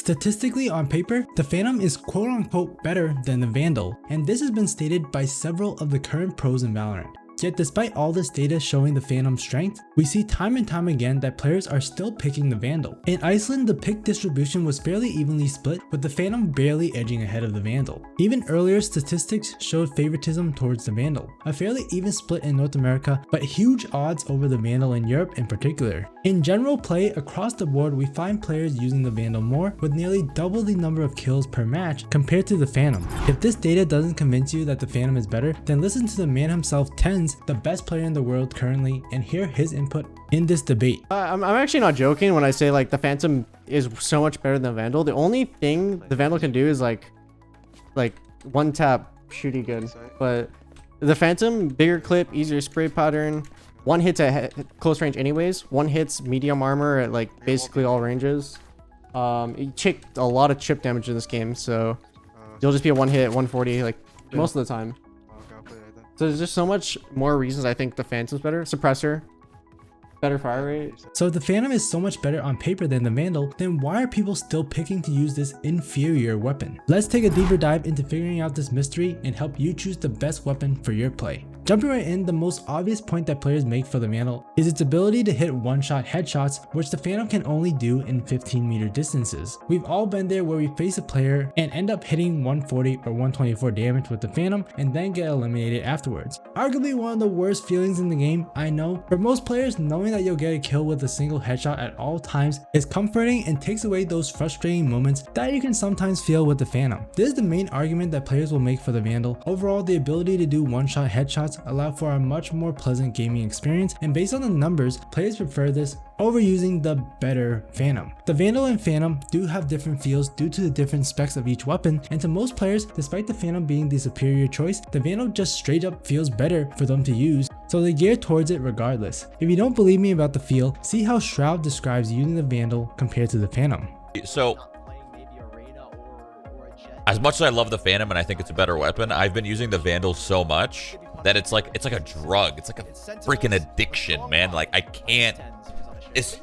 Statistically, on paper, the Phantom is quote-unquote better than the Vandal, and this has been stated by several of the current pros in Valorant. Yet despite all this data showing the Phantom's strength, we see time and time again that players are still picking the Vandal. In Iceland, the pick distribution was fairly evenly split, with the Phantom barely edging ahead of the Vandal. Even earlier statistics showed favoritism towards the Vandal, a fairly even split in North America, but huge odds over the Vandal in Europe in particular. In general play across the board, we find players using the Vandal more, with nearly double the number of kills per match compared to the Phantom. If this data doesn't convince you that the Phantom is better, then listen to the man himself, TenZ, the best player in the world currently, and hear his input in this debate. I'm actually not joking when I say like the Phantom is so much better than Vandal. The only thing the Vandal can do is like one tap shooty good, but the Phantom, bigger clip, easier spray pattern, one hits at close range anyways, one hits medium armor at like basically all ranges. You take a lot of chip damage in this game, so you'll just be a one hit 140 like most of the time. So there's just so much more reasons I think the Phantom's better. Suppressor, better fire rate. So if the Phantom is so much better on paper than the Vandal, then why are people still picking to use this inferior weapon? Let's take a deeper dive into figuring out this mystery and help you choose the best weapon for your play. Jumping right in, the most obvious point that players make for the Vandal is its ability to hit one-shot headshots, which the Phantom can only do in 15-meter distances. We've all been there where we face a player and end up hitting 140 or 124 damage with the Phantom and then get eliminated afterwards. Arguably one of the worst feelings in the game, I know. For most players, knowing that you'll get a kill with a single headshot at all times is comforting and takes away those frustrating moments that you can sometimes feel with the Phantom. This is the main argument that players will make for the Vandal. Overall, the ability to do one-shot headshots allow for a much more pleasant gaming experience, and based on the numbers, players prefer this over using the better Phantom. The Vandal and Phantom do have different feels due to the different specs of each weapon, and to most players, despite the Phantom being the superior choice, the Vandal just straight up feels better for them to use, so they gear towards it regardless. If you don't believe me about the feel, see how Shroud describes using the Vandal compared to the Phantom. So as much as I love the Phantom and I think it's a better weapon, I've been using the Vandal so much that it's like a drug. It's like a freaking addiction, man. Like I can't, it's,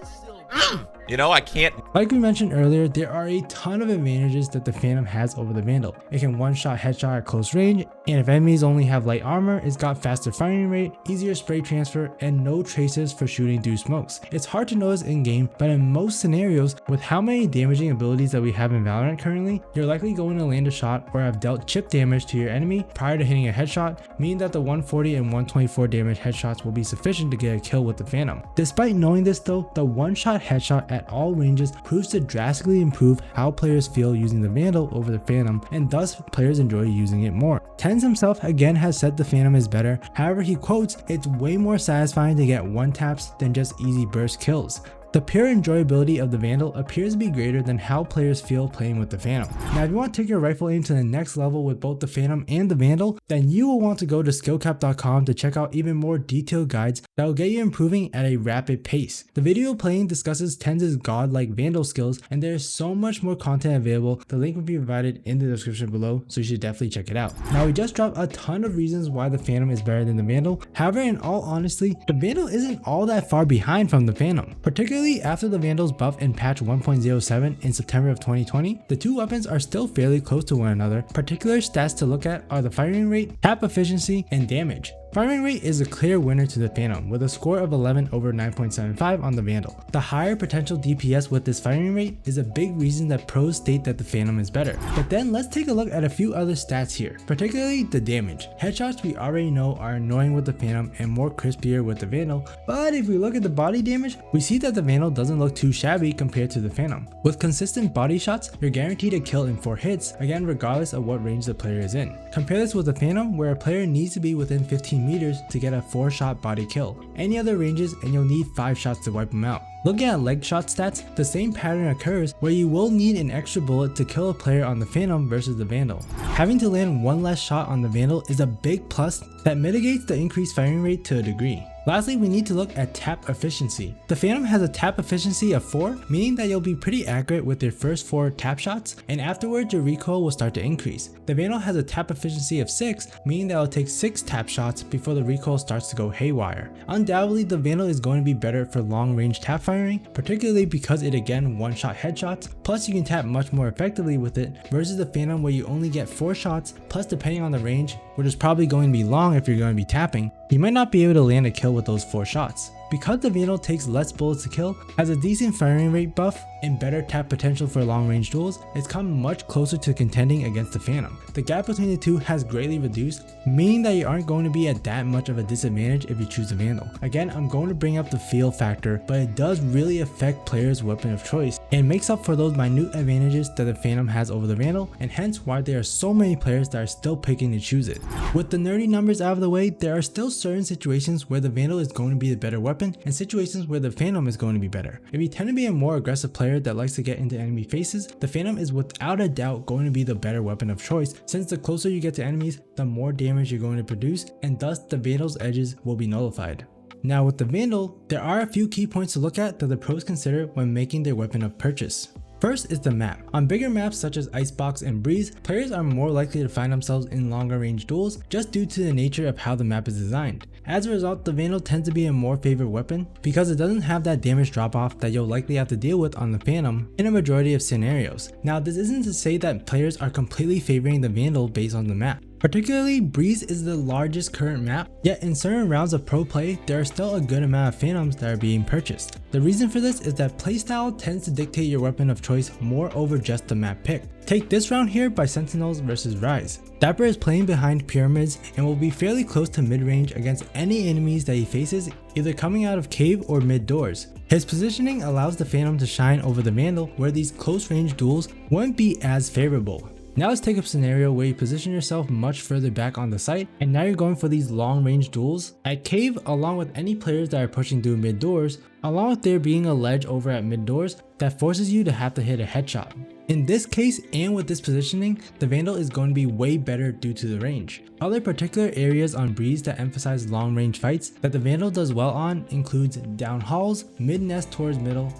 you know, I can't. Like we mentioned earlier, there are a ton of advantages that the Phantom has over the Vandal. It can one-shot headshot at close range, and if enemies only have light armor, it's got faster firing rate, easier spray transfer, and no traces for shooting through smokes. It's hard to notice in game, but in most scenarios, with how many damaging abilities that we have in Valorant currently, you're likely going to land a shot or have dealt chip damage to your enemy prior to hitting a headshot, meaning that the 140 and 124 damage headshots will be sufficient to get a kill with the Phantom. Despite knowing this though, the one-shot headshot at all ranges proves to drastically improve how players feel using the Vandal over the Phantom, and thus players enjoy using it more. TenZ himself again has said the Phantom is better, however he quotes, "It's way more satisfying to get one taps than just easy burst kills." The pure enjoyability of the Vandal appears to be greater than how players feel playing with the Phantom. Now if you want to take your rifle aim to the next level with both the Phantom and the Vandal, then you will want to go to SkillCapped.com to check out even more detailed guides that will get you improving at a rapid pace. The video playing discusses TenZ's godlike Vandal skills, and there is so much more content available. The link will be provided in the description below, so you should definitely check it out. Now we just dropped a ton of reasons why the Phantom is better than the Vandal. However, in all honesty, the Vandal isn't all that far behind from the Phantom. Particularly after the Vandal's buff in patch 1.07 in September of 2020, the two weapons are still fairly close to one another. Particular stats to look at are the firing rate, tap efficiency, and damage. Firing rate is a clear winner to the Phantom with a score of 11 over 9.75 on the Vandal. The higher potential DPS with this firing rate is a big reason that pros state that the Phantom is better. But then let's take a look at a few other stats here, particularly the damage. Headshots we already know are annoying with the Phantom and more crispier with the Vandal, but if we look at the body damage, we see that the Vandal doesn't look too shabby compared to the Phantom. With consistent body shots, you're guaranteed a kill in 4 hits, again regardless of what range the player is in. Compare this with the Phantom, where a player needs to be within 15 meters to get a 4-shot body kill. Any other ranges and you'll need 5 shots to wipe them out. Looking at leg shot stats, the same pattern occurs where you will need an extra bullet to kill a player on the Phantom versus the Vandal. Having to land one less shot on the Vandal is a big plus that mitigates the increased firing rate to a degree. Lastly, we need to look at tap efficiency. The Phantom has a tap efficiency of 4, meaning that you'll be pretty accurate with your first 4 tap shots, and afterwards your recoil will start to increase. The Vandal has a tap efficiency of 6, meaning that it'll take 6 tap shots before the recoil starts to go haywire. Undoubtedly, the Vandal is going to be better for long range tap firing, particularly because it again one-shot headshots, plus you can tap much more effectively with it versus the Phantom where you only get 4 shots, plus depending on the range, which is probably going to be long if you're going to be tapping, you might not be able to land a kill with those 4 shots. Because the Vandal takes less bullets to kill, has a decent firing rate buff, and better tap potential for long range duels, it's come much closer to contending against the Phantom. The gap between the two has greatly reduced, meaning that you aren't going to be at that much of a disadvantage if you choose the Vandal. Again, I'm going to bring up the feel factor, but it does really affect players' weapon of choice and makes up for those minute advantages that the Phantom has over the Vandal, and hence why there are so many players that are still picking to choose it. With the nerdy numbers out of the way, there are still certain situations where the Vandal is going to be the better weapon and situations where the Phantom is going to be better. If you tend to be a more aggressive player that likes to get into enemy faces, the Phantom is without a doubt going to be the better weapon of choice, since the closer you get to enemies, the more damage you're going to produce, and thus the Vandal's edges will be nullified. Now with the Vandal, there are a few key points to look at that the pros consider when making their weapon of purchase. First is the map. On bigger maps such as Icebox and Breeze, players are more likely to find themselves in longer range duels just due to the nature of how the map is designed. As a result, the Vandal tends to be a more favored weapon because it doesn't have that damage drop off that you'll likely have to deal with on the Phantom in a majority of scenarios. Now this isn't to say that players are completely favoring the Vandal based on the map. Particularly, Breeze is the largest current map, yet in certain rounds of pro play, there are still a good amount of Phantoms that are being purchased. The reason for this is that playstyle tends to dictate your weapon of choice more over just the map pick. Take this round here by Sentinels versus Rise. Dapper is playing behind pyramids and will be fairly close to mid-range against any enemies that he faces, either coming out of cave or mid doors. His positioning allows the Phantom to shine over the Vandal, where these close range duels wouldn't be as favorable. Now let's take a scenario where you position yourself much further back on the site, and now you're going for these long range duels at cave along with any players that are pushing through mid doors, along with there being a ledge over at mid doors that forces you to have to hit a headshot. In this case and with this positioning, the Vandal is going to be way better due to the range. Other particular areas on Breeze that emphasize long range fights that the Vandal does well on includes down halls, mid nest towards middle,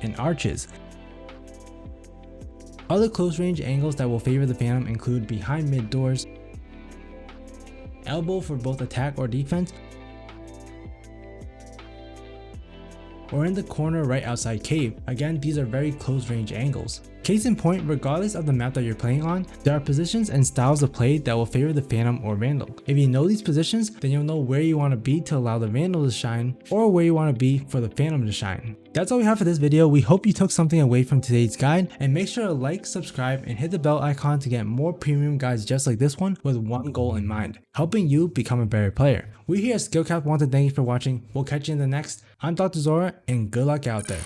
and arches. Other close range angles that will favor the Phantom include behind mid doors, elbow for both attack or defense, or in the corner right outside cave. Again, these are very close range angles. Case in point, regardless of the map that you're playing on, there are positions and styles of play that will favor the Phantom or Vandal. If you know these positions, then you'll know where you want to be to allow the Vandal to shine, or where you want to be for the Phantom to shine. That's all we have for this video. We hope you took something away from today's guide, and make sure to like, subscribe, and hit the bell icon to get more premium guides just like this one with one goal in mind: helping you become a better player. We here at SkillCapped want to thank you for watching. We'll catch you in the next. I'm Dr. Zora, and good luck out there.